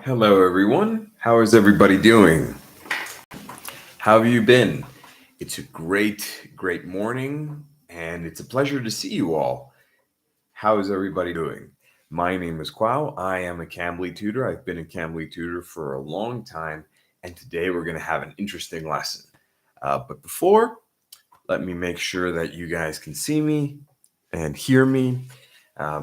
Hello, everyone. How is everybody doing? How have you been? It's a great morning, and it's a pleasure to see you all. How is everybody doing? My name is Quao. I am a Cambly tutor. I've been a Cambly tutor for a long time, and today we're going to have an interesting lesson. But before, let me make sure that you guys can see me and hear me.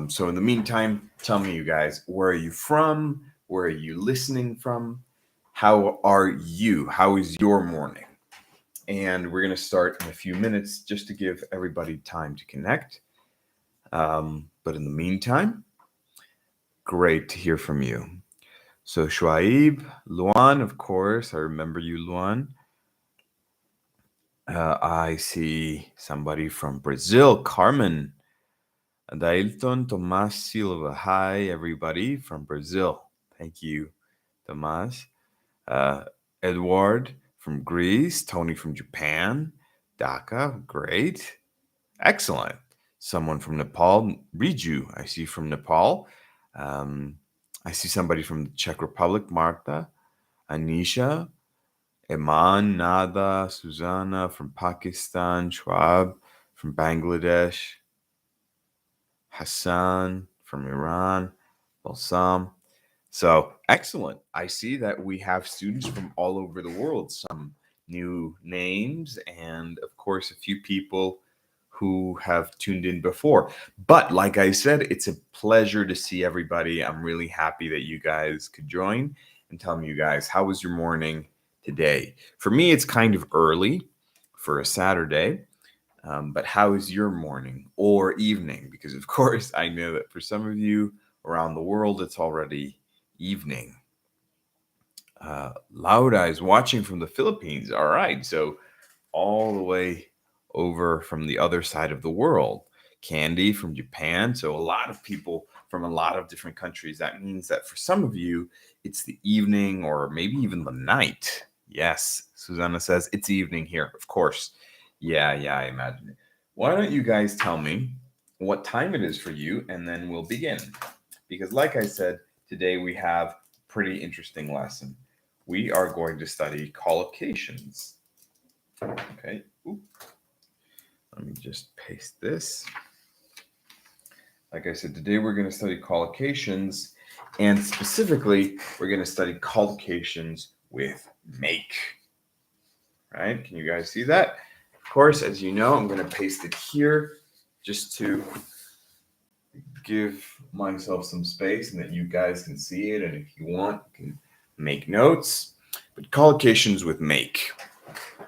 So, in the meantime, tell me, you guys, where are you from? Where are you listening from? How are you? How is your morning? And we're going to start in a few minutes just to give everybody time to connect. But in the meantime, great to hear from you. So, Shuaib, Luan, of course, I remember you, Luan. I see somebody from Brazil, Carmen. Dailton Tomas Silva. Hi, everybody from Brazil. Thank you, Tomas. Uh, Edward from Greece. Tony from Japan. Dhaka. Great. Excellent. Someone from Nepal. Riju, I see from Nepal. Um, I see somebody from the Czech Republic. Marta. Anisha. Iman, Nada, Susanna from Pakistan. Schwab from Bangladesh. Hassan from Iran, Balsam. So excellent. I see that we have students from all over the world, some new names, and of course, a few people who have tuned in before. But like I said, it's a pleasure to see everybody. I'm really happy that you guys could join and tell me, you guys, how was your morning today? For me, it's kind of early for a Saturday. But how is your morning or evening? Because, of course, I know that for some of you around the world, it's already evening. Laura is watching from the Philippines. All right. So, all the way over from the other side of the world. Candy from Japan. So, a lot of people from a lot of different countries. That means that for some of you, it's the evening or maybe even the night. Yes. Susanna says it's evening here. Of course. Yeah, I imagine it. Why don't you guys tell me what time it is for you and then we'll begin? Because, like I said, today we have a pretty interesting lesson. We are going to study collocations. Okay. Ooh. Let me just paste this. Like I said, today we're going to study collocations, and specifically, we're going to study collocations with make. Right? Can you guys see that? Of course, as you know, I'm going to paste it here just to give myself some space and that you guys can see it. And if you want, you can make notes. But collocations with make.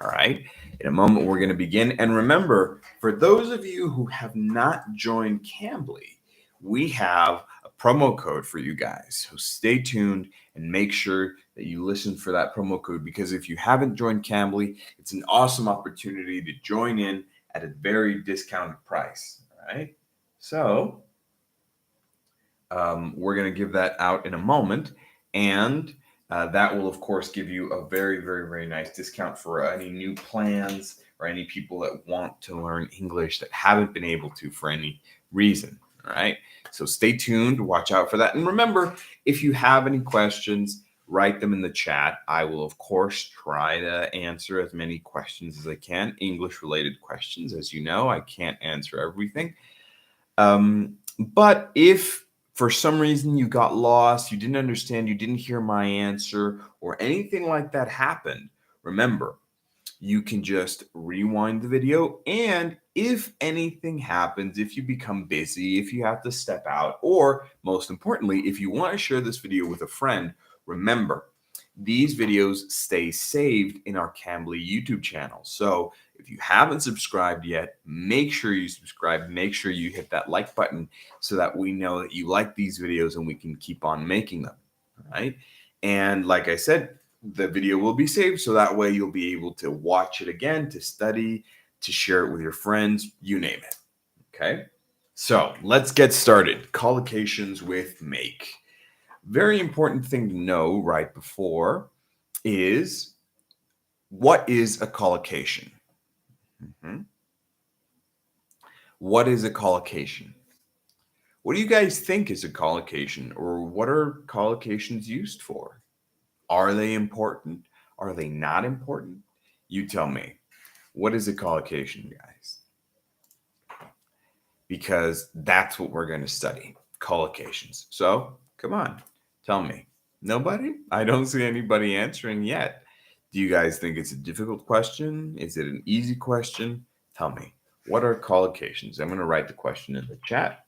All right. In a moment, we're going to begin. And remember, for those of you who have not joined Cambly, we have a promo code for you guys. So stay tuned and make sure that you listen for that promo code, because if you haven't joined Cambly, it's an awesome opportunity to join in at a very discounted price. All right. So we're going to give that out in a moment. And that will, of course, give you a very nice discount for any new plans or any people that want to learn English that haven't been able to for any reason. All right. So stay tuned. Watch out for that. And remember, if you have any questions, write them in the chat. I will, of course, try to answer as many questions as I can, English related questions. As you know, I can't answer everything. But if for some reason you got lost, you didn't understand, you didn't hear my answer, or anything like that happened, remember, you can just rewind the video. And if anything happens, if you become busy, if you have to step out, or most importantly, if you want to share this video with a friend, remember, these videos stay saved in our Cambly YouTube channel. So if you haven't subscribed yet, make sure you subscribe. Make sure you hit that like button so that we know that you like these videos and we can keep on making them. All right. And like I said, the video will be saved, so that way you'll be able to watch it again, to study, to share it with your friends, you name it. Okay. So let's get started. Collocations with make. Very important thing to know right before is, what is a collocation? What is a collocation? What do you guys think is a collocation, or what are collocations used for? Are they important? Are they not important? You tell me. What is a collocation, guys? Because that's what we're going to study, collocations. So, come on, tell me. Nobody? I don't see anybody answering yet. Do you guys think it's a difficult question? Is it an easy question? Tell me. What are collocations? I'm going to write the question in the chat.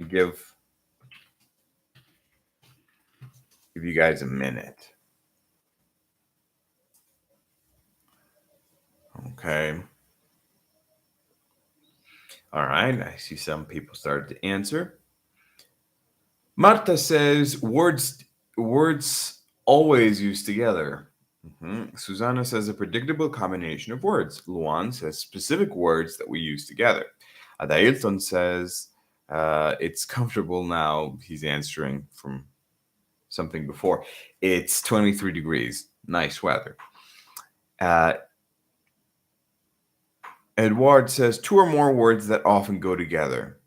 Give you guys a minute. Okay. All right. I see some people started to answer. Marta says words always used together. Susanna says a predictable combination of words. Luan says specific words that we use together. Adailton says it's comfortable now. He's answering from something before. It's 23 degrees. Nice weather. Edward says two or more words that often go together.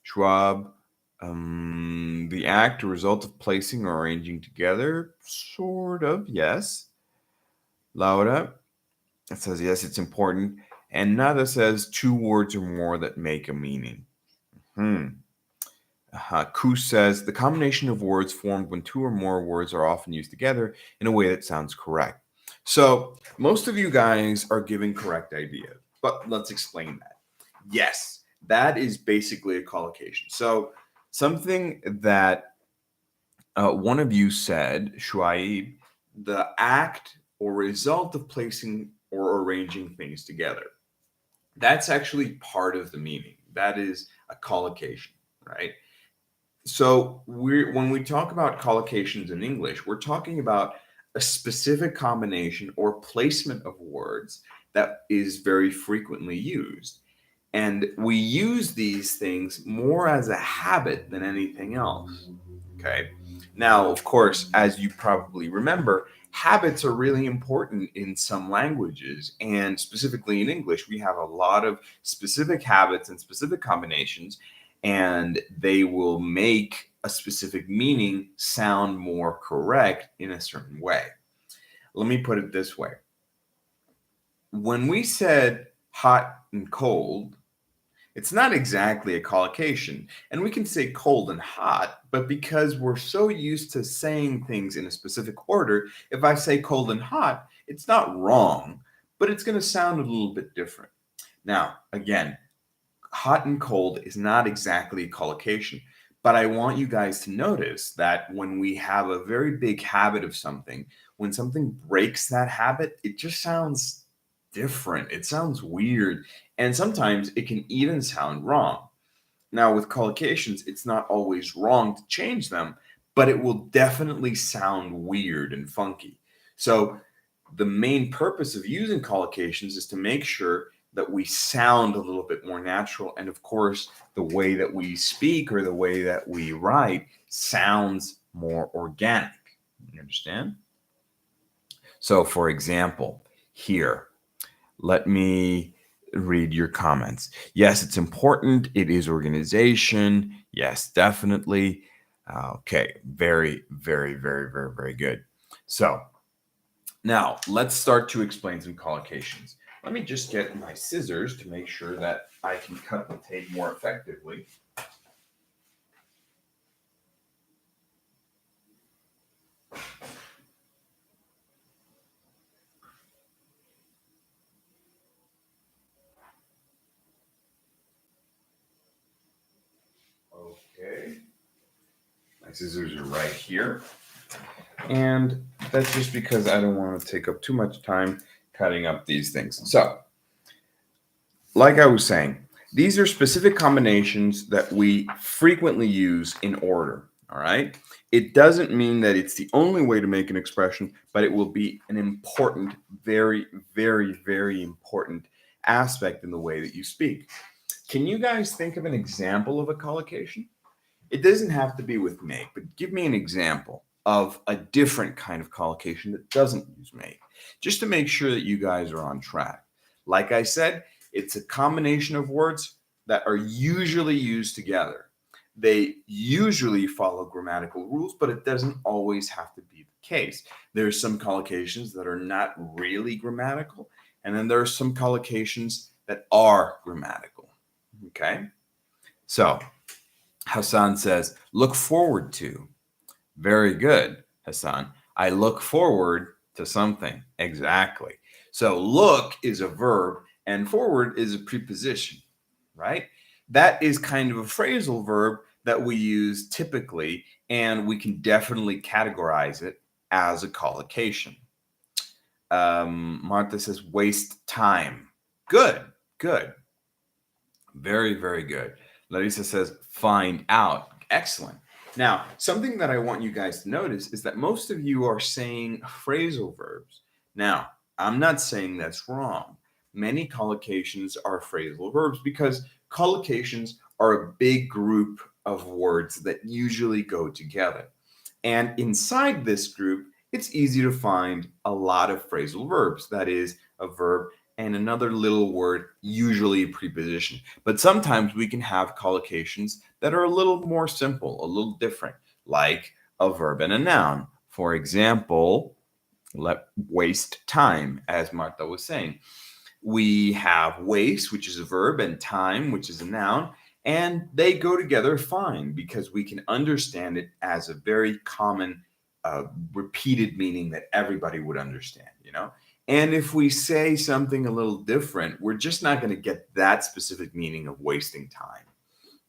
Schwab, the act or result of placing or arranging together, sort of, yes. Laura says, yes, it's important. And Nada says, two words or more that make a meaning. Kus says, the combination of words formed when two or more words are often used together in a way that sounds correct. So most of you guys are giving correct ideas, but let's explain that. Yes, that is basically a collocation. So something that one of you said, Shuaib, the act or result of placing or arranging things together. That's actually part of the meaning. That is a collocation, right? So when we talk about collocations in English, we're talking about a specific combination or placement of words that is very frequently used. And we use these things more as a habit than anything else. Okay. Now, of course, as you probably remember, habits are really important in some languages. And specifically in English, we have a lot of specific habits and specific combinations, and they will make a specific meaning sound more correct in a certain way. Let me put it this way. When we said hot and cold, it's not exactly a collocation. And we can say cold and hot, but because we're so used to saying things in a specific order, if I say cold and hot, it's not wrong, but it's going to sound a little bit different. Now, again, hot and cold is not exactly a collocation, but I want you guys to notice that when we have a very big habit of something, when something breaks that habit, it just sounds different. It sounds weird. And sometimes it can even sound wrong. Now, with collocations, it's not always wrong to change them, but it will definitely sound weird and funky. So, the main purpose of using collocations is to make sure that we sound a little bit more natural. And of course, the way that we speak or the way that we write sounds more organic. You understand? So, for example, here, let me read your comments. Yes, it's important. It is organization. Yes, definitely. Okay, very, very, very, very, very good. So now let's start to explain some collocations. Let me just get my scissors to make sure that I can cut the tape more effectively. Okay. My scissors are right here. And that's just because I don't want to take up too much time cutting up these things. So, like I was saying, these are specific combinations that we frequently use in order. All right. It doesn't mean that it's the only way to make an expression, but it will be an important, very, very, very important aspect in the way that you speak. Can you guys think of an example of a collocation? It doesn't have to be with make, but give me an example of a different kind of collocation that doesn't use make, just to make sure that you guys are on track. Like I said, it's a combination of words that are usually used together. They usually follow grammatical rules, but it doesn't always have to be the case. There's some collocations that are not really grammatical, and then there are some collocations that are grammatical. Okay? So, Hassan says, look forward to. Very good, Hassan. I look forward to something. Exactly. So, look is a verb and forward is a preposition, right? That is kind of a phrasal verb that we use typically, and we can definitely categorize it as a collocation. Martha says, waste time. Good, good. Very, very good. Larissa says, find out. Excellent. Now, something that I want you guys to notice is that most of you are saying phrasal verbs. Now, I'm not saying that's wrong. Many collocations are phrasal verbs because collocations are a big group of words that usually go together. And inside this group, it's easy to find a lot of phrasal verbs. That is, a verb and another little word, usually a preposition. But sometimes we can have collocations that are a little more simple, a little different, like a verb and a noun. For example, let waste time, as Martha was saying. We have waste, which is a verb, and time, which is a noun, and they go together fine because we can understand it as a very common, repeated meaning that everybody would understand, you know? And if we say something a little different, we're just not going to get that specific meaning of wasting time.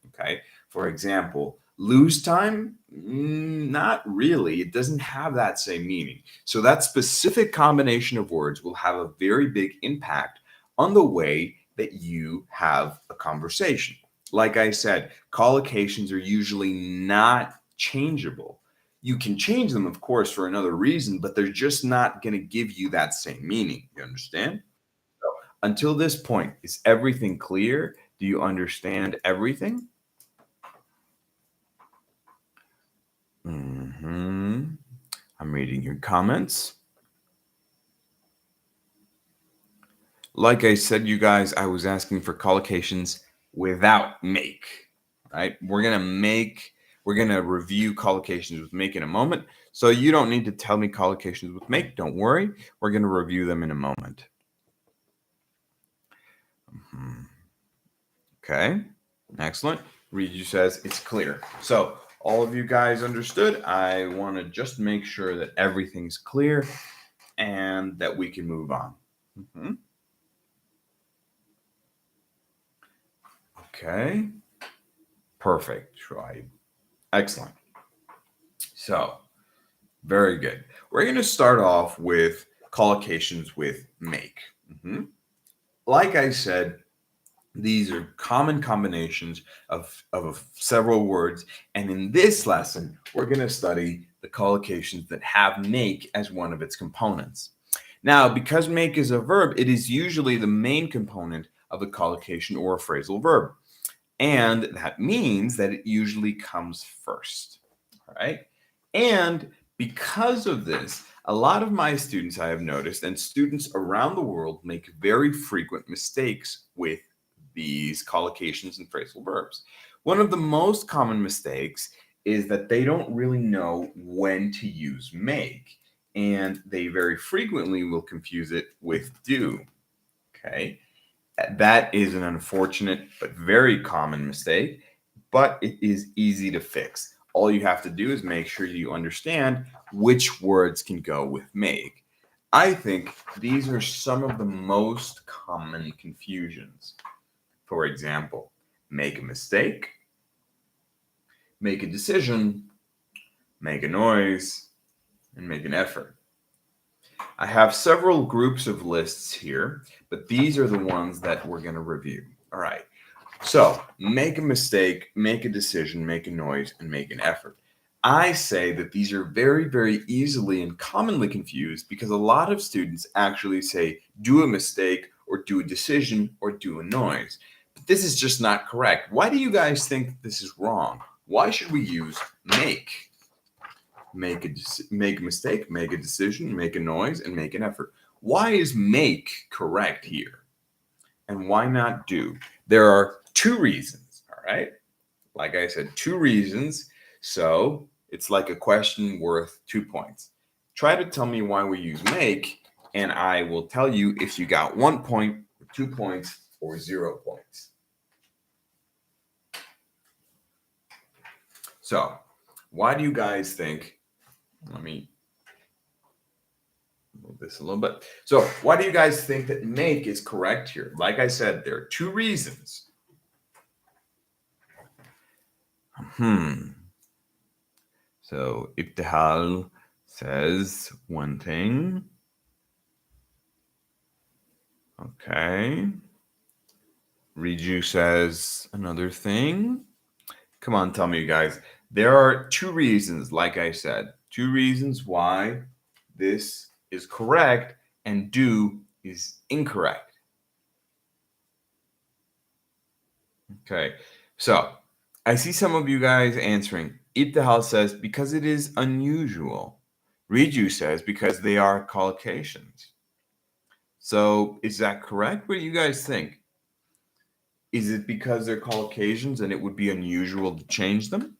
Okay. For example, lose time? Not really. It doesn't have that same meaning. So that specific combination of words will have a very big impact on the way that you have a conversation. Like I said, collocations are usually not changeable. You can change them, of course, for another reason, but they're just not going to give you that same meaning. You understand? So until this point, is everything clear? Do you understand everything? I'm reading your comments. Like I said, you guys, I was asking for collocations without make, right? We're going to review collocations with make in a moment. So you don't need to tell me collocations with make. Don't worry. We're going to review them in a moment. Okay. Excellent. Riju says it's clear. So all of you guys understood. I want to just make sure that everything's clear and that we can move on. Okay. Perfect, Troy. Excellent. So, very good. We're going to start off with collocations with make. Like I said, these are common combinations of several words. And in this lesson, we're going to study the collocations that have make as one of its components. Now, because make is a verb, it is usually the main component of a collocation or a phrasal verb. And that means that it usually comes first. All right. And because of this, a lot of my students, I have noticed, and students around the world make very frequent mistakes with these collocations and phrasal verbs. One of the most common mistakes is that they don't really know when to use make, and they very frequently will confuse it with do. Okay. That is an unfortunate but very common mistake, but it is easy to fix. All you have to do is make sure you understand which words can go with make. I think these are some of the most common confusions. For example, make a mistake, make a decision, make a noise, and make an effort. I have several groups of lists here, but these are the ones that we're going to review. All right. So make a mistake, make a decision, make a noise, and make an effort. I say that these are very, very easily and commonly confused because a lot of students actually say do a mistake or do a decision or do a noise. But this is just not correct. Why do you guys think this is wrong? Why should we use make? Make a mistake, make a decision, make a noise, and make an effort. Why is make correct here? And why not do? There are two reasons, all right? Like I said, 2 reasons. So it's like a question worth 2 points. Try to tell me why we use make, and I will tell you if you got 1 point, 2 points, or 0 points. So, why do you guys think? Let me move this a little bit. So, why do you guys think that make is correct here? Like I said, there are 2 reasons. So, Ibtihal says one thing. Okay. Riju says another thing. Come on, tell me, you guys. There are 2 reasons, like I said, 2 reasons why this is correct and do is incorrect. Okay, so I see some of you guys answering. Ibtihal says because it is unusual. Riju says because they are collocations. So is that correct? What do you guys think? Is it because they're collocations and it would be unusual to change them?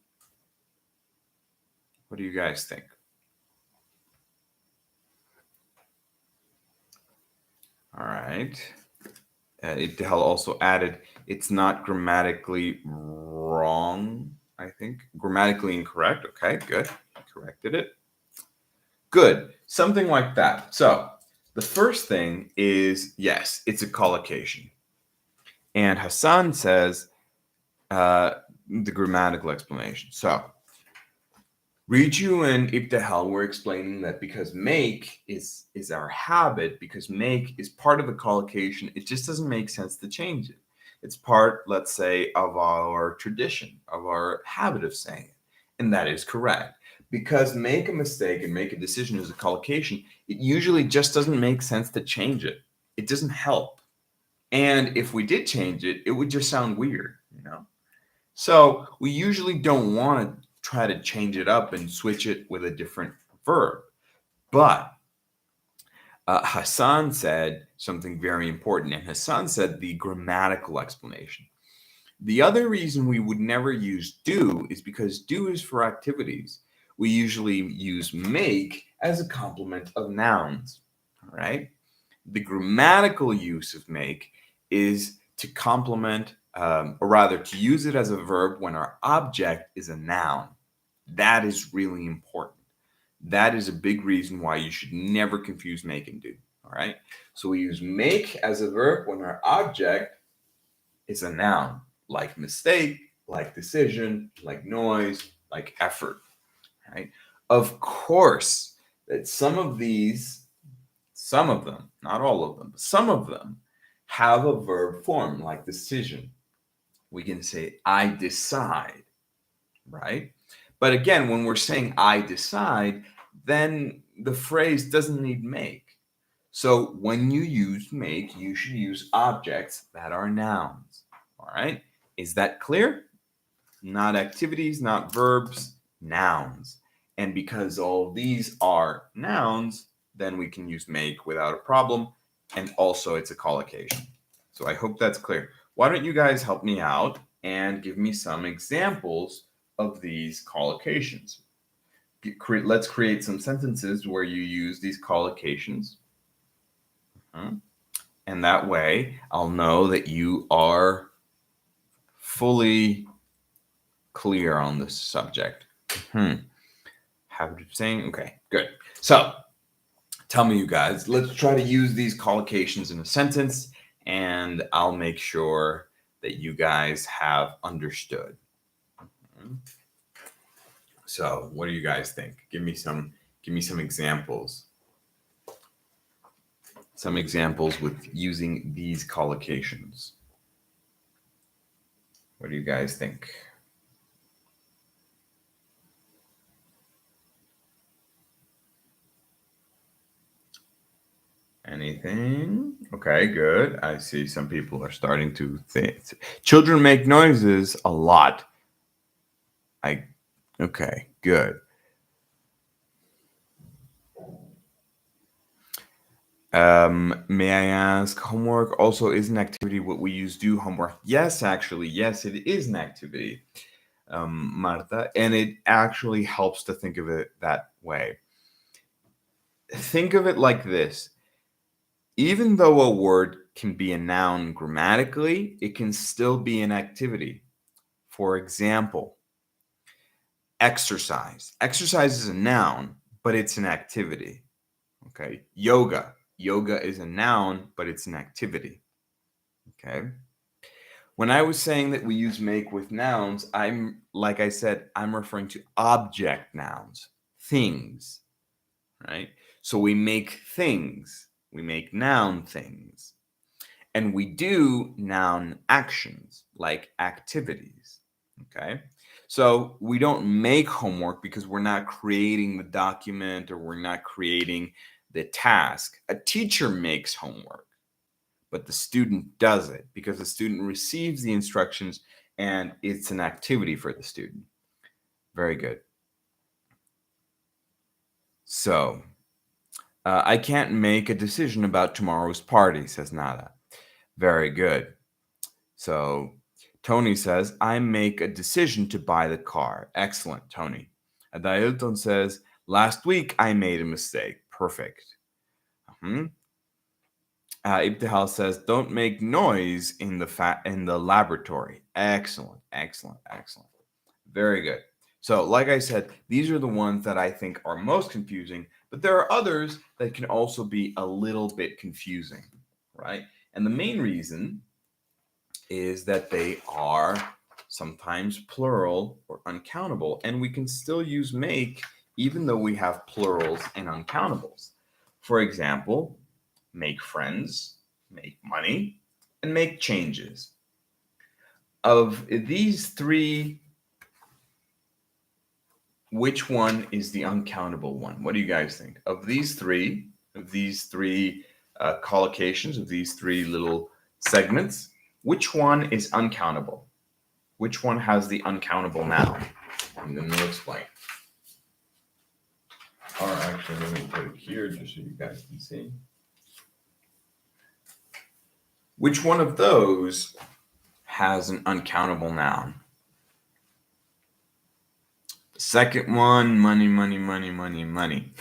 What do you guys think? All right. Ibtihal also added, it's not grammatically wrong, I think. Grammatically incorrect. Okay, good. Corrected it. Good. Something like that. So the first thing is, yes, it's a collocation. And Hassan says the grammatical explanation. So Riju and Ibtihal were explaining that because make is our habit, because make is part of the collocation, it just doesn't make sense to change it. It's part, let's say, of our tradition, of our habit of saying it. And that is correct. Because make a mistake and make a decision is a collocation, it usually just doesn't make sense to change it. It doesn't help. And if we did change it, it would just sound weird, you know? So we usually don't want to try to change it up and switch it with a different verb. But Hassan said something very important, and Hassan said the grammatical explanation. The other reason we would never use do is because do is for activities. We usually use make as a complement of nouns, all right? The grammatical use of make is to complement, or rather to use it as a verb when our object is a noun. That is really important. That is a big reason why you should never confuse make and do. All right. So we use make as a verb when our object is a noun, like mistake, like decision, like noise, like effort. Right. Of course, that some of them, not all of them, but some of them have a verb form like decision. We can say, I decide, right? But again, when we're saying I decide, then the phrase doesn't need make. So when you use make, you should use objects that are nouns. All right? Is that clear? Not activities, not verbs, nouns. And because all these are nouns, then we can use make without a problem. And also it's a collocation. So I hope that's clear. Why don't you guys help me out and give me some examples of these collocations? Let's create some sentences where you use these collocations. And that way I'll know that you are fully clear on this subject. Habit of saying, okay, good. So tell me, you guys, let's try to use these collocations in a sentence, and I'll make sure that you guys have understood. So what do you guys think? Give me some examples. Some examples with using these collocations. What do you guys think? Anything? Okay, good. I see some people are starting to think. Children make noises a lot. Okay, good. May I ask, homework also is an activity what we use do homework? Yes, actually, yes, it is an activity. Marta, and it actually helps to think of it that way. Think of it like this. Even though a word can be a noun grammatically, it can still be an activity. For example, exercise. Exercise is a noun, but it's an activity. Okay. Yoga. Yoga is a noun, but it's an activity. Okay. When I was saying that we use make with nouns, like I said, I'm referring to object nouns, things, right? So we make things, we make noun things, and we do noun actions like activities. Okay. So we don't make homework because we're not creating the document or we're not creating the task. A teacher makes homework, but the student does it because the student receives the instructions and it's an activity for the student. Very good. So I can't make a decision about tomorrow's party, says Nada. Very good. So Tony says, I make a decision to buy the car. Excellent, Tony. Adailton says, last week I made a mistake. Perfect. Ibtihal says, don't make noise in the laboratory. Excellent, excellent, excellent. Very good. So, like I said, these are the ones that I think are most confusing, but there are others that can also be a little bit confusing, right? And the main reason is that they are sometimes plural or uncountable, and we can still use make even though we have plurals and uncountables. For example, make friends, make money, and make changes. Of these three, which one is the uncountable one? What do you guys think? Of these three collocations, of these three little segments, which one is uncountable? Which one has the uncountable noun? And then we'll explain. Or actually, let me put it here just so you guys can see. Which one of those has an uncountable noun? The second one, money, money, money, money, money.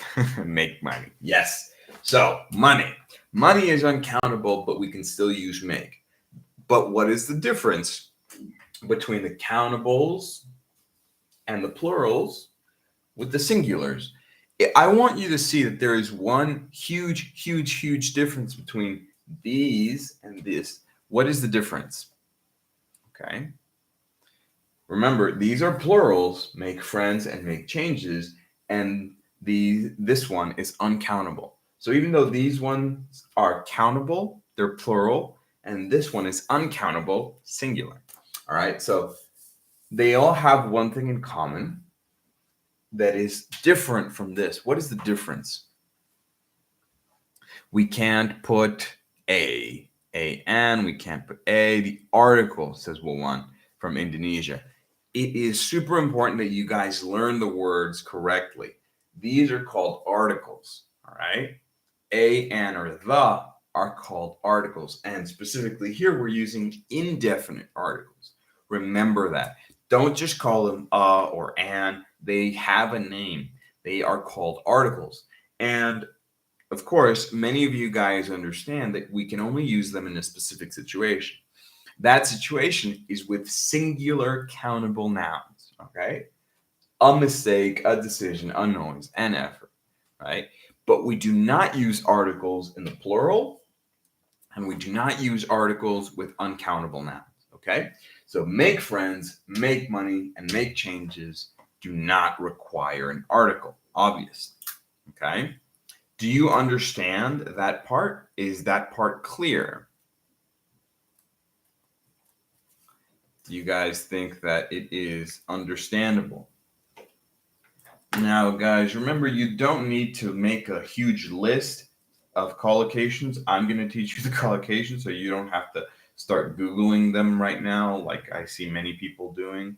Make money. Yes. So, money. Money is uncountable, but we can still use make. But what is the difference between the countables and the plurals with the singulars? I want you to see that there is one huge, huge, huge difference between these and this. What is the difference? Okay. Remember, these are plurals, make friends and make changes, and this one is uncountable. So even though these ones are countable, they're plural, and this one is uncountable, singular. All right, so they all have one thing in common that is different from this. What is the difference? We can't put an, we can't put the article, says Wawan from Indonesia. It is super important that you guys learn the words correctly. These are called articles, all right? A, an, or the are called articles. And specifically here, we're using indefinite articles. Remember that. Don't just call them or an. They have a name. They are called articles. And of course, many of you guys understand that we can only use them in a specific situation. That situation is with singular countable nouns, okay? A mistake, a decision, a noise, an effort, right? But we do not use articles in the plural, and we do not use articles with uncountable nouns, okay? So make friends, make money, and make changes do not require an article, obviously, okay? Do you understand that part? Is that part clear? Do you guys think that it is understandable? Now, guys, remember, you don't need to make a huge list of collocations. I'm going to teach you the collocations so you don't have to start Googling them right now like I see many people doing.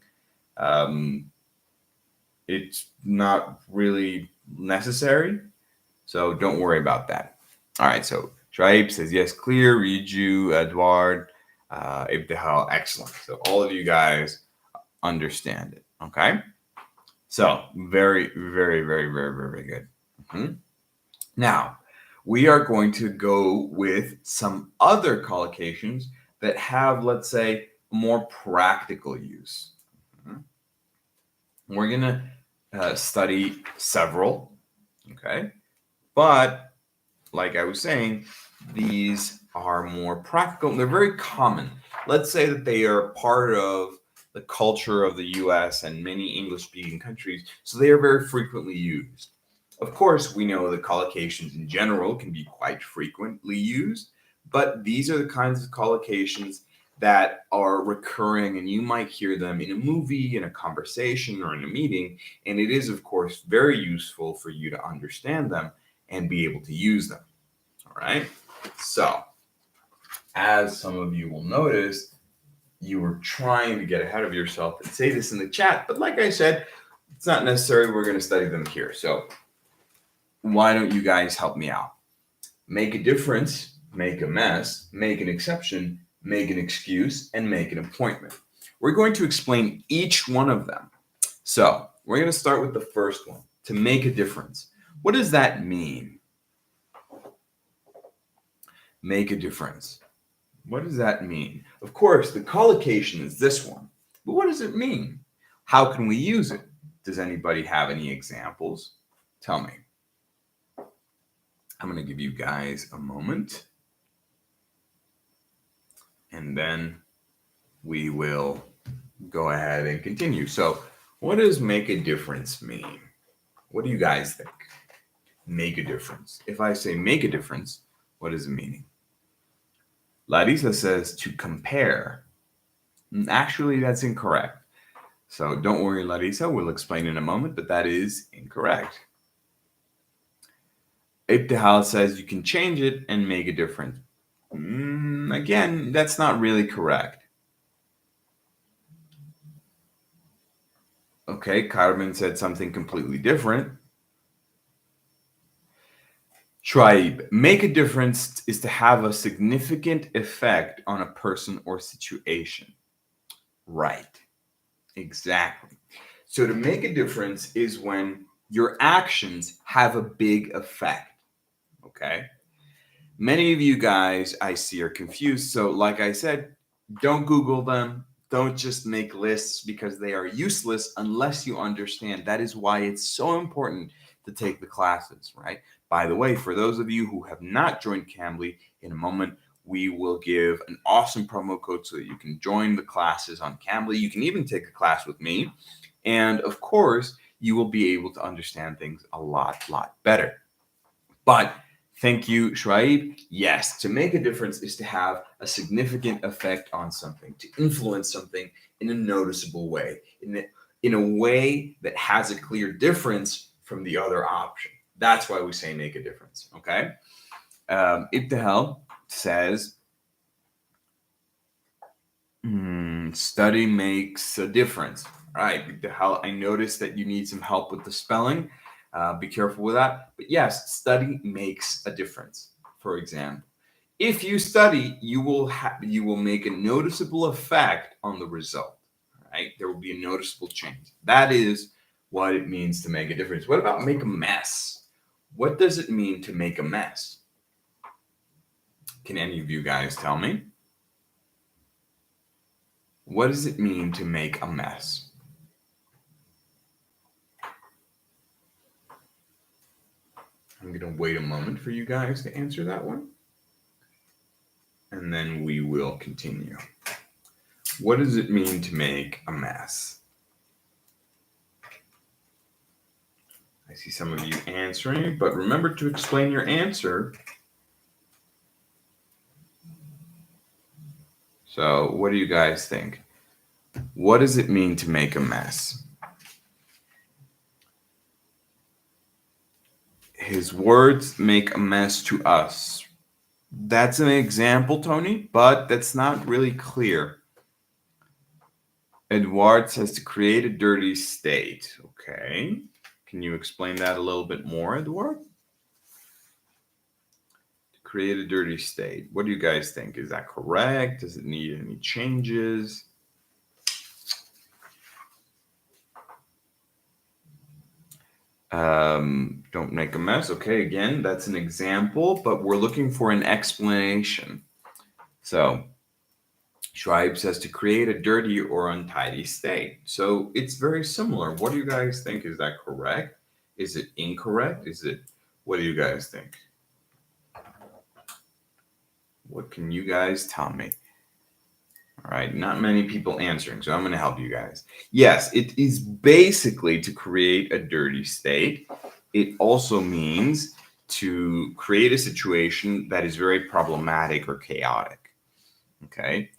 It's not really necessary, so don't worry about that. All right, so Shaib says, yes, clear. Riju, Edward, Ibtihal, excellent. So all of you guys understand it. Okay. So very, very, very, very, very good. Now, we are going to go with some other collocations that have, let's say, more practical use. We're going to study several, okay? But like I was saying, these are more practical. They're very common. Let's say that they are part of the culture of the US and many English-speaking countries, so they are very frequently used. Of course, we know that collocations in general can be quite frequently used, but these are the kinds of collocations that are recurring, and you might hear them in a movie, in a conversation, or in a meeting, and it is, of course, very useful for you to understand them and be able to use them. All right. So, as some of you will notice, you were trying to get ahead of yourself and say this in the chat, but like I said, it's not necessary. We're going to study them here. So, why don't you guys help me out? Make a difference, make a mess, make an exception, make an excuse, and make an appointment. We're going to explain each one of them. So, we're going to start with the first one, to make a difference. What does that mean? Make a difference. What does that mean? Of course, the collocation is this one, but what does it mean? How can we use it? Does anybody have any examples? Tell me. I'm going to give you guys a moment, and then we will go ahead and continue. So, what does make a difference mean? What do you guys think? Make a difference. If I say make a difference, what is the meaning? Larissa says to compare. Actually, that's incorrect. So don't worry, Larissa. We'll explain in a moment, but that is incorrect. Ibtihal says you can change it and make a difference. Again, that's not really correct. Okay, Carmen said something completely different. Tribe, make a difference is to have a significant effect on a person or situation. Right. Exactly. So to make a difference is when your actions have a big effect. Okay. Many of you guys I see are confused. So, like I said, don't Google them. Don't just make lists because they are useless unless you understand. That is why it's so important to take the classes, right? By the way, for those of you who have not joined Cambly, in a moment, we will give an awesome promo code so that you can join the classes on Cambly. You can even take a class with me. And of course, you will be able to understand things a lot better. But thank you, Shraib. Yes, to make a difference is to have a significant effect on something, to influence something in a noticeable way, in a way that has a clear difference from the other option. That's why we say make a difference, okay? Ibtihal says, study makes a difference. All right, Ibtihal, I noticed that you need some help with the spelling. Be careful with that. But yes, study makes a difference. For example, if you study, you will make a noticeable effect on the result. Right? There will be a noticeable change. That is what it means to make a difference. What about make a mess? What does it mean to make a mess? Can any of you guys tell me? What does it mean to make a mess? I'm going to wait a moment for you guys to answer that one. And then we will continue. What does it mean to make a mess? I see some of you answering, but remember to explain your answer. So, what do you guys think? What does it mean to make a mess? His words make a mess to us. That's an example, Tony, but that's not really clear. Edward says to create a dirty state. Okay. Can you explain that a little bit more, Edward? To create a dirty state. What do you guys think? Is that correct? Does it need any changes? Don't make a mess. Okay, again, that's an example, but we're looking for an explanation. So Schweib says to create a dirty or untidy state. So it's very similar. What do you guys think? Is that correct? Is it incorrect? What do you guys think? What can you guys tell me? All right, not many people answering, so I'm going to help you guys. Yes, it is basically to create a dirty state. It also means to create a situation that is very problematic or chaotic. Okay.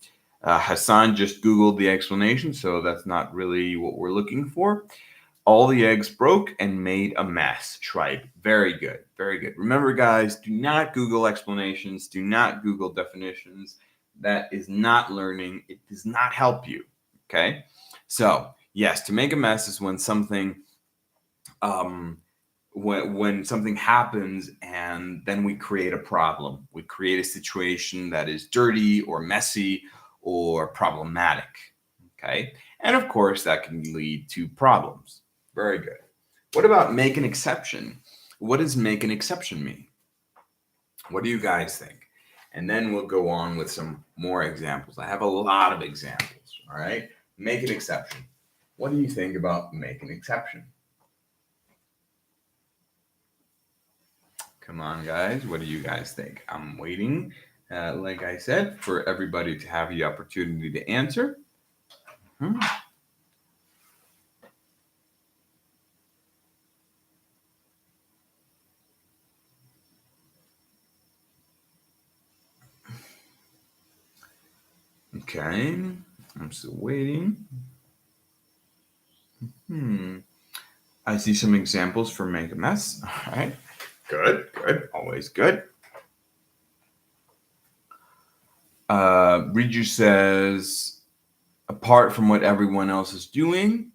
Hassan just Googled the explanation, so that's not really what we're looking for. All the eggs broke and made a mess. Tribe. Very good. Very good. Remember, guys, do not Google explanations. Do not Google definitions. That is not learning. It does not help you. Okay. So, yes, to make a mess is when something when something happens and then we create a problem. We create a situation that is dirty or messy or problematic. Okay. And of course, that can lead to problems. Very good. What about make an exception? What does make an exception mean? What do you guys think? And then we'll go on with some more examples. I have a lot of examples. All right. Make an exception. What do you think about make an exception? Come on, guys. What do you guys think? I'm waiting, like I said, for everybody to have the opportunity to answer. Okay, I'm still waiting. I see some examples for make a mess. All right, good, always good. Riju says, apart from what everyone else is doing.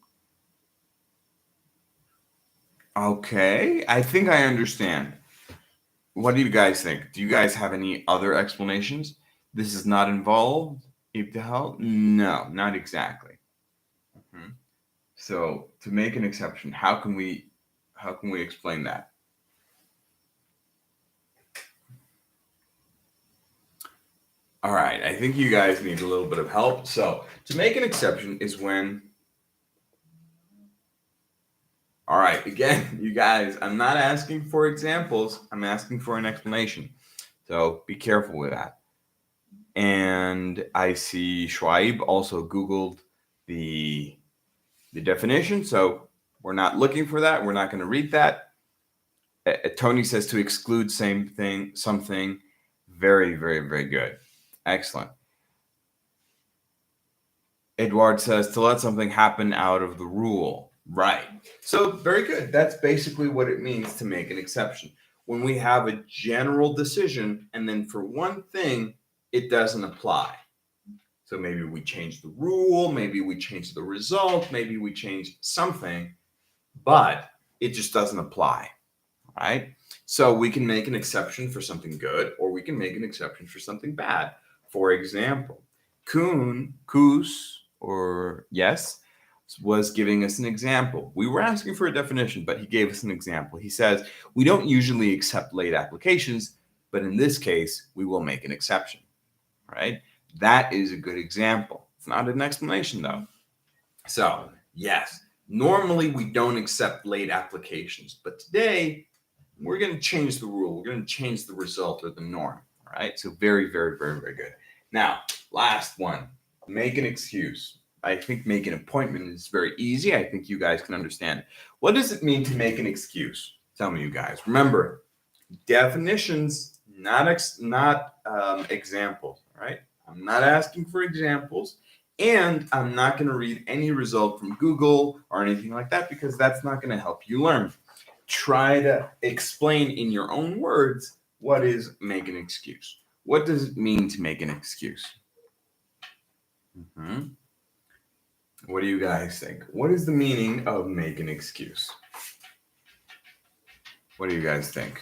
Okay, I think I understand. What do you guys think? Do you guys have any other explanations? This is not involved. Ibtihal? No, not exactly. So to make an exception, how can we explain that? All right, I think you guys need a little bit of help. So to make an exception is when. All right, again, you guys, I'm not asking for examples. I'm asking for an explanation. So be careful with that. And I see Schweib also Googled the definition. So we're not looking for that. We're not going to read that. Tony says to exclude something. Very, very, very good. Excellent. Edward says to let something happen out of the rule. Right. So very good. That's basically what it means to make an exception. When we have a general decision and then for one thing, it doesn't apply. So maybe we change the rule, maybe we change the result, maybe we change something, but it just doesn't apply. Right? So we can make an exception for something good, or we can make an exception for something bad. For example, Koos, or yes, was giving us an example. We were asking for a definition, but he gave us an example. He says, we don't usually accept late applications, but in this case, we will make an exception. Right? That is a good example. It's not an explanation, though. So, yes, normally we don't accept late applications, but today we're going to change the rule. We're going to change the result or the norm. All right. So very, very, very, very good. Now, last one, make an excuse. I think make an appointment is very easy. I think you guys can understand. What does it mean to make an excuse? Tell me, you guys. Remember, definitions, not examples. All right. I'm not asking for examples. And I'm not going to read any result from Google or anything like that because that's not going to help you learn. Try to explain in your own words what is make an excuse. What does it mean to make an excuse? What do you guys think? What is the meaning of make an excuse? What do you guys think?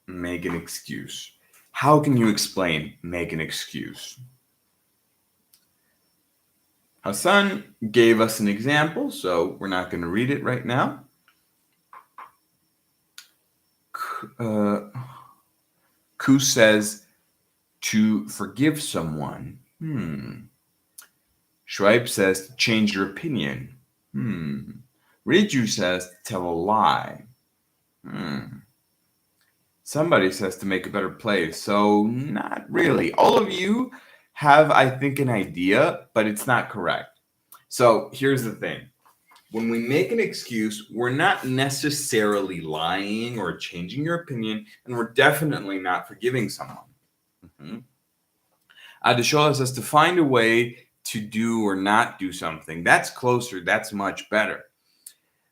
Make an excuse. How can you explain make an excuse? Hassan gave us an example, so we're not going to read it right now. Ku says to forgive someone. Schweib says to change your opinion. Riju says to tell a lie. Somebody says to make a better place. So not really. All of you have, I think, an idea, but it's not correct. So here's the thing. When we make an excuse, we're not necessarily lying or changing your opinion, and we're definitely not forgiving someone. Adeshola says to find a way to do or not do something. That's closer. That's much better.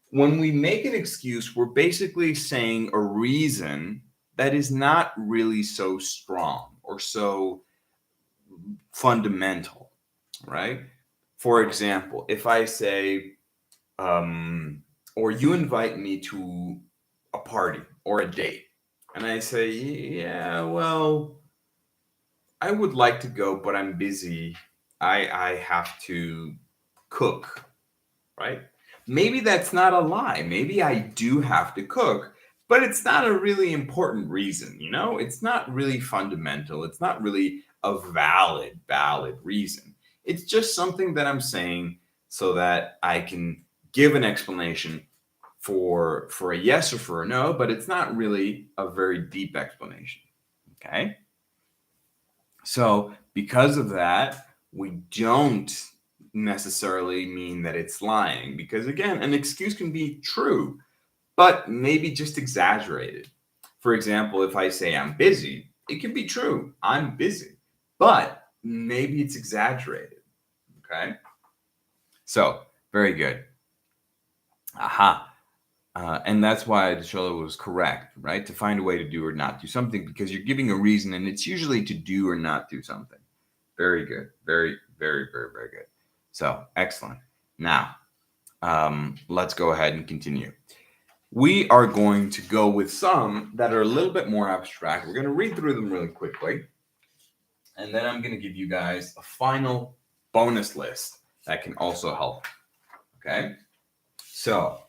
When we make an excuse, we're basically saying a reason that is not really so strong or so fundamental, right? For example, if I say, or you invite me to a party or a date, and I say, yeah, well, I would like to go, but I'm busy. I have to cook, right? Maybe that's not a lie. Maybe I do have to cook, but it's not a really important reason, you know? It's not really fundamental. It's not really a valid reason. It's just something that I'm saying so that I can give an explanation for a yes or for a no, but it's not really a very deep explanation. Okay? So, because of that, we don't necessarily mean that it's lying because, again, an excuse can be true, but maybe just exaggerated. For example, if I say I'm busy, it can be true. I'm busy, but maybe it's exaggerated. Okay. So, very good. Aha. And that's why Deshola was correct, right? To find a way to do or not do something because you're giving a reason and it's usually to do or not do something. Very good. Very, very, very, very good. So, excellent. Now, let's go ahead and continue. We are going to go with some that are a little bit more abstract. We're going to read through them really quickly. And then I'm going to give you guys a final bonus list that can also help. Okay? So,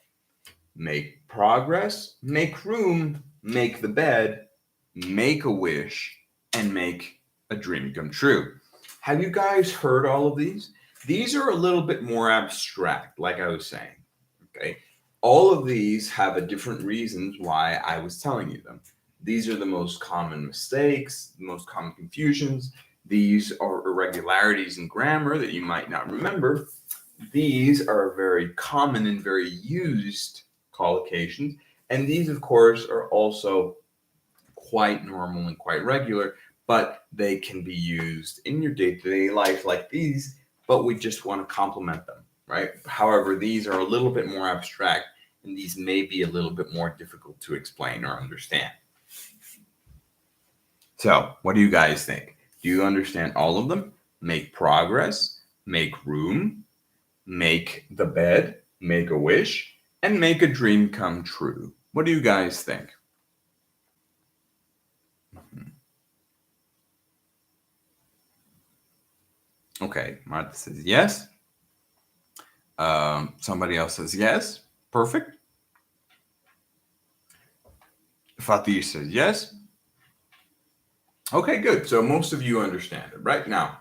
make progress, make room, make the bed, make a wish, and make a dream come true. Have you guys heard all of these? These are a little bit more abstract, like I was saying. Okay. All of these have a different reasons why I was telling you them. These are the most common mistakes, the most common confusions. These are irregularities in grammar that you might not remember. These are very common and very used collocations. And these, of course, are also quite normal and quite regular, but they can be used in your day-to-day life like these, but we just want to complement them, right? However, these are a little bit more abstract, and these may be a little bit more difficult to explain or understand. So, what do you guys think? Do you understand all of them? Make progress, make room, make the bed, make a wish, and make a dream come true. What do you guys think? Okay, Martha says yes. Somebody else says yes. Perfect. Fatih says yes. Okay, good. So most of you understand it. Right now,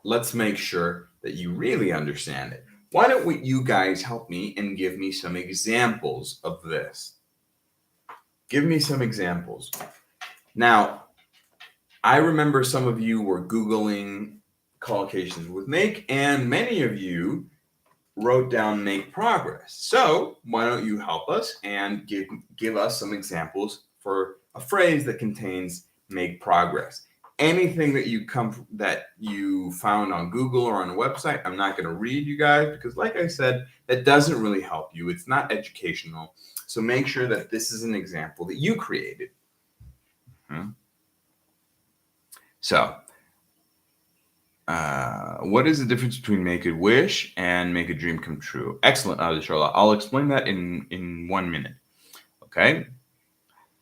let's make sure that you really understand it. Why don't you guys help me and give me some examples of this? Give me some examples. Now, I remember some of you were Googling collocations with make, and many of you wrote down make progress. So why don't you help us and give us some examples for a phrase that contains make progress. Anything that you found on Google or on a website, I'm not going to read you guys because, like I said, that doesn't really help you. It's not educational. So make sure that this is an example that you created. So, what is the difference between make a wish and make a dream come true? Excellent, Adeshola. I'll explain that in 1 minute. Okay.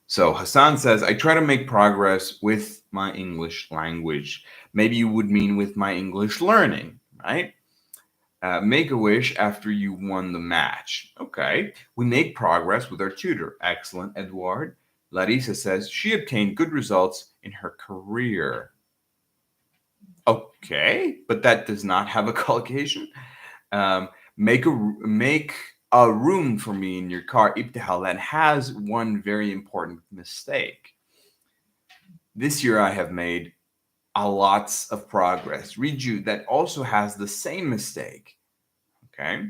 So Hassan says, I try to make progress with my English language. Maybe you would mean with my English learning, right? Make a wish after you won the match. Okay. We make progress with our tutor. Excellent, Edouard. Larissa says she obtained good results in her career. Okay, but that does not have a collocation. Make a room for me in your car, Ibtihal. That has one very important mistake. This year I have made a lots of progress. Riju, that also has the same mistake. Okay.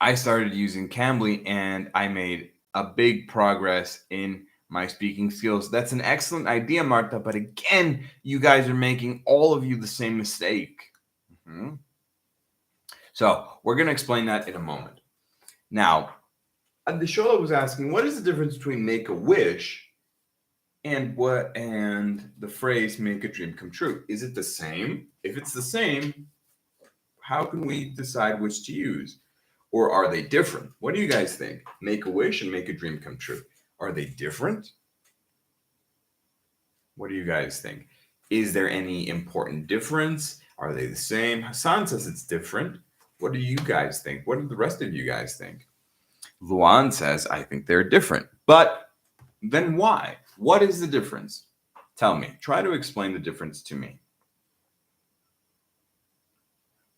I started using Cambly and I made a big progress in my speaking skills. That's an excellent idea, Marta. But again, you guys are making all of you the same mistake. Mm-hmm. So we're going to explain that in a moment. Now, Adishola was asking, what is the difference between make a wish and the phrase make a dream come true? Is it the same? If it's the same, how can we decide which to use? Or are they different? What do you guys think? Make a wish and make a dream come true. Are they different? What do you guys think? Is there any important difference? Are they the same? Hassan says it's different. What do you guys think? What do the rest of you guys think? Luan says, I think they're different. But then why? What is the difference? Tell me. Try to explain the difference to me.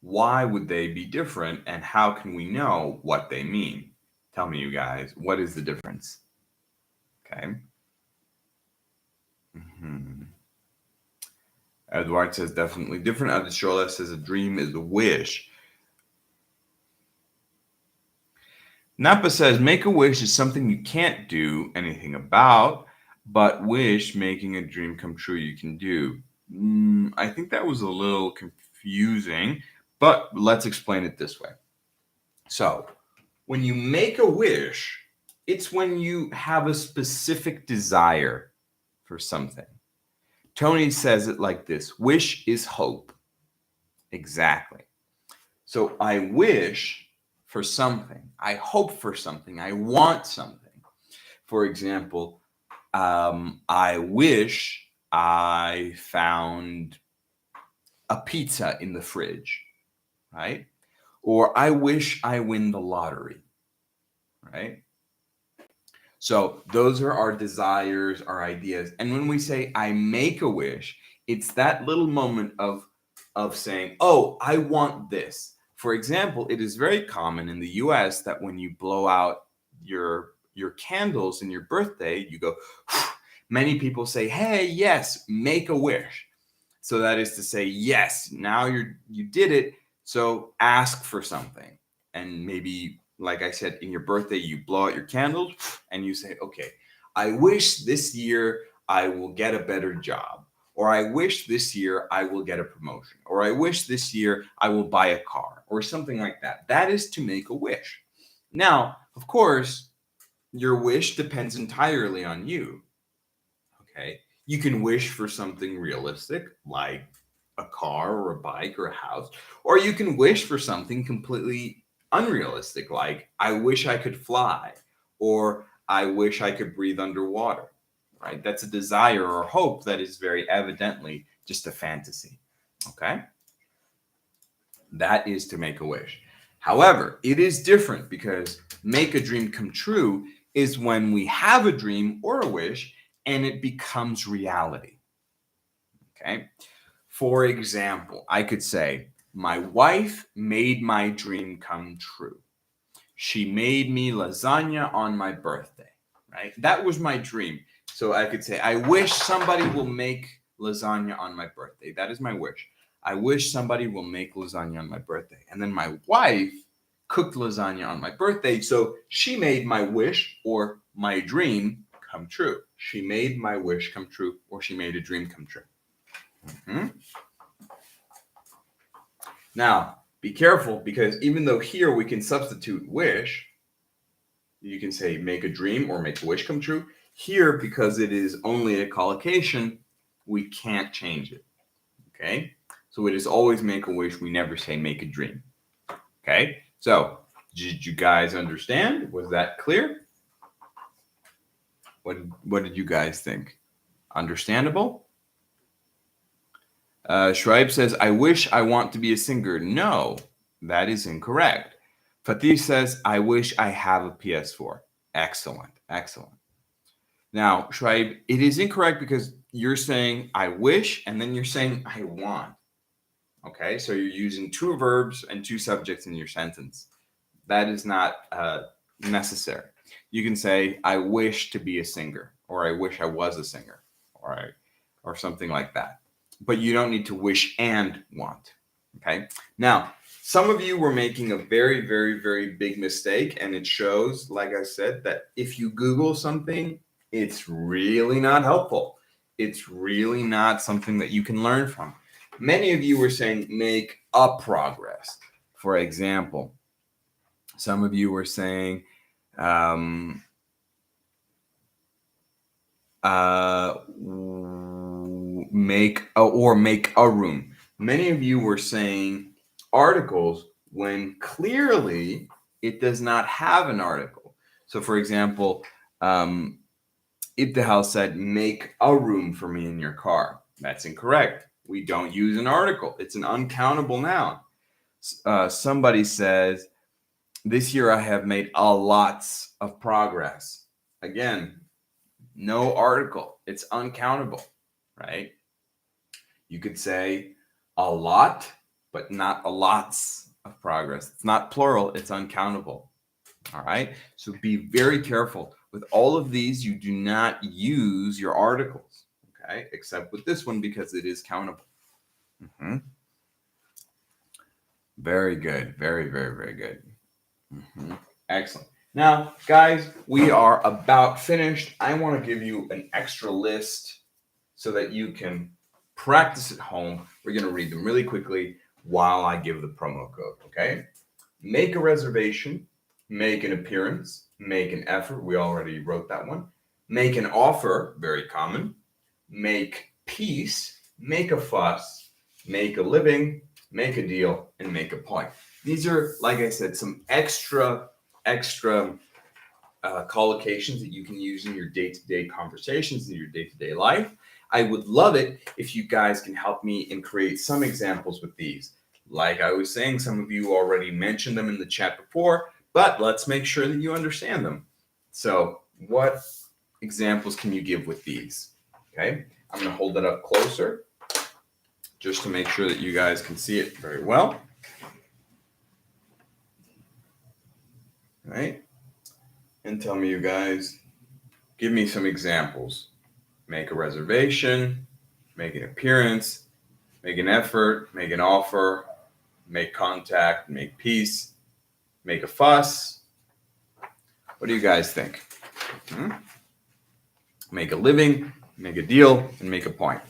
Why would they be different, and how can we know what they mean? Tell me, you guys, what is the difference? Okay. Edward says definitely different. Adishola says a dream is a wish. Napa says make a wish is something you can't do anything about, but wish, making a dream come true, you can do. I think that was a little confusing, but let's explain it this way. So, when you make a wish, it's when you have a specific desire for something. Tony says it like this: wish is hope. Exactly. So I wish for something. I hope for something. I want something. For example, I wish I found a pizza in the fridge, right? Or I wish I win the lottery, right? So those are our desires, our ideas. And when we say I make a wish, it's that little moment of saying, oh, I want this. For example, it is very common in the US that when you blow out your candles in your birthday, you go, many people say, hey, yes, make a wish. So that is to say, yes, now you did it. So ask for something. And maybe, like I said, in your birthday, you blow out your candles and you say, okay, I wish this year I will get a better job. Or I wish this year I will get a promotion. Or I wish this year I will buy a car. Or something like that. That is to make a wish. Now, of course, your wish depends entirely on you. Okay. You can wish for something realistic, like a car or a bike or a house, or you can wish for something completely unrealistic, like I wish I could fly, or I wish I could breathe underwater, right? That's a desire or hope that is very evidently just a fantasy, okay? That is to make a wish. However, it is different because make a dream come true is when we have a dream or a wish and it becomes reality. Okay. For example, I could say, my wife made my dream come true. She made me lasagna on my birthday, right? That was my dream. So I could say, I wish somebody will make lasagna on my birthday. That is my wish. I wish somebody will make lasagna on my birthday. And then my wife cooked lasagna on my birthday. So she made my wish or my dream come true. She made my wish come true, or she made a dream come true. Mm-hmm. Now, be careful, because even though here we can substitute wish, you can say make a dream or make a wish come true. Here, because it is only a collocation, we can't change it. Okay? So it is always make a wish. We never say make a dream. Okay? So, did you guys understand? Was that clear? What did you guys think? Understandable? Shraib says, I wish I want to be a singer. No, that is incorrect. Fatih says, I wish I have a PS4. Excellent. Excellent. Now, Shraib, it is incorrect because you're saying I wish and then you're saying I want. Okay, so you're using two verbs and two subjects in your sentence. That is not necessary. You can say I wish to be a singer, or I wish I was a singer, or something like that. But you don't need to wish and want. Okay. Now, some of you were making a very, very, very big mistake, and it shows, like I said, that if you Google something, it's really not helpful. It's really not something that you can learn from. Many of you were saying make a progress. For example, some of you were saying make a room. Many of you were saying articles when clearly it does not have an article. So, for example, Ibtihal said, make a room for me in your car. That's incorrect. We don't use an article. It's an uncountable noun. Somebody says, this year I have made a lots of progress. Again, no article. It's uncountable, right? You could say a lot, but not a lots of progress. It's not plural. It's uncountable. All right. So be very careful. With all of these, you do not use your articles, okay? Except with this one because it is countable. Mm-hmm. Very good. Very, very, very good. Mm-hmm. Excellent. Now, guys, we are about finished. I want to give you an extra list so that you can practice at home. We're going to read them really quickly while I give the promo code, okay? Make a reservation, make an appearance, make an effort. We already wrote that one. Make an offer, very common. Make peace, make a fuss, make a living, make a deal, and make a point. These are, like I said, some extra collocations that you can use in your day-to-day conversations, in your day-to-day life. I would love it if you guys can help me and create some examples with these. Like I was saying, some of you already mentioned them in the chat before, but let's make sure that you understand them. So what examples can you give with these? Okay, I'm going to hold it up closer just to make sure that you guys can see it very well. All right. And tell me, you guys, give me some examples. Make a reservation, make an appearance, make an effort, make an offer, make contact, make peace, make a fuss. What do you guys think? Make a living, make a deal, and make a point.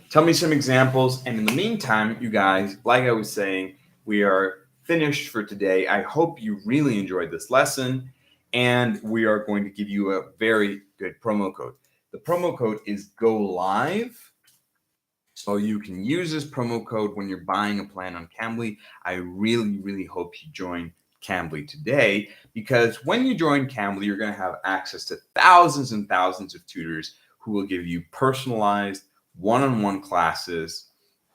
Tell me some examples. And in the meantime, you guys, like I was saying, we are finished for today. I hope you really enjoyed this lesson. And we are going to give you a very good promo code. The promo code is Go Live. So you can use this promo code when you're buying a plan on Cambly. I really, really hope you join Cambly today, because when you join Cambly, you're going to have access to thousands and thousands of tutors who will give you personalized one-on-one classes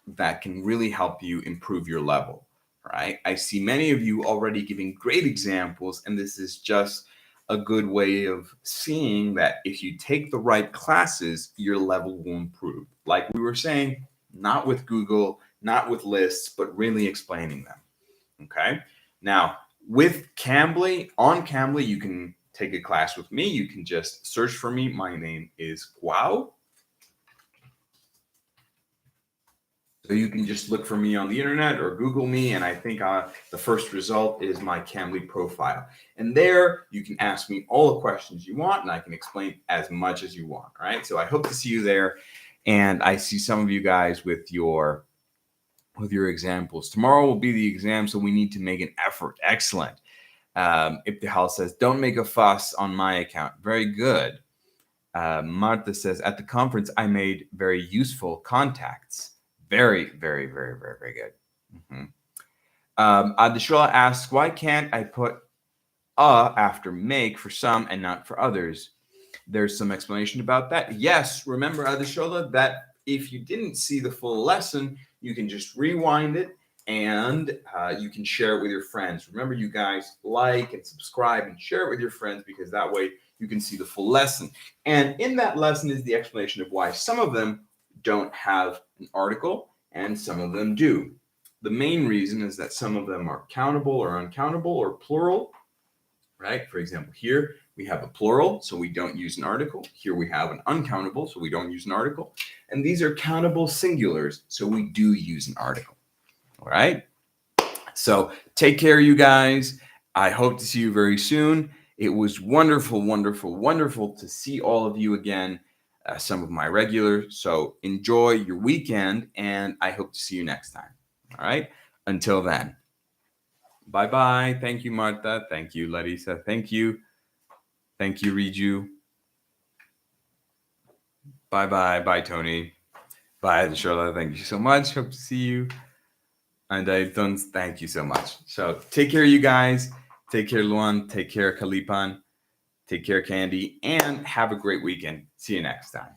that can really help you improve your level. Right? I see many of you already giving great examples, and this is just a good way of seeing that if you take the right classes, your level will improve. Like we were saying, not with Google, not with lists, but really explaining them. Okay. Now, with Cambly, on Cambly, you can take a class with me. You can just search for me. My name is Guao. So you can just look for me on the internet or Google me, and I think the first result is my Cambly profile. And there you can ask me all the questions you want, and I can explain as much as you want. All right. So I hope to see you there, and I see some of you guys with your examples. Tomorrow will be the exam, so we need to make an effort. Excellent. Ibtihal says, "Don't make a fuss on my account." Very good. Martha says, "At the conference, I made very useful contacts." Very, very, very, very, very good. Adishula asks, why can't I put after make for some and not for others? There's some explanation about that. Yes, remember, Adishula, that if you didn't see the full lesson, you can just rewind it and you can share it with your friends. Remember, you guys, like and subscribe and share it with your friends, because that way you can see the full lesson. And in that lesson is the explanation of why some of them don't have an article and some of them do. The main reason is that some of them are countable or uncountable or plural, right? For example, here we have a plural, so we don't use an article. Here we have an uncountable, so we don't use an article. And these are countable singulars, so we do use an article. All right? So take care, you guys. I hope to see you very soon. It was wonderful, wonderful, wonderful to see all of you again, some of my regulars. So enjoy your weekend, and I hope to see you next time. All right? Until then. Bye-bye. Thank you, Marta. Thank you, Larissa. Thank you. Thank you, Riju. Bye-bye. Bye, Tony. Bye, Charlotte. Thank you so much. Hope to see you. And Ayrton, thank you so much. So take care, you guys. Take care, Luan. Take care, Kalipan. Take care, Candy. And have a great weekend. See you next time.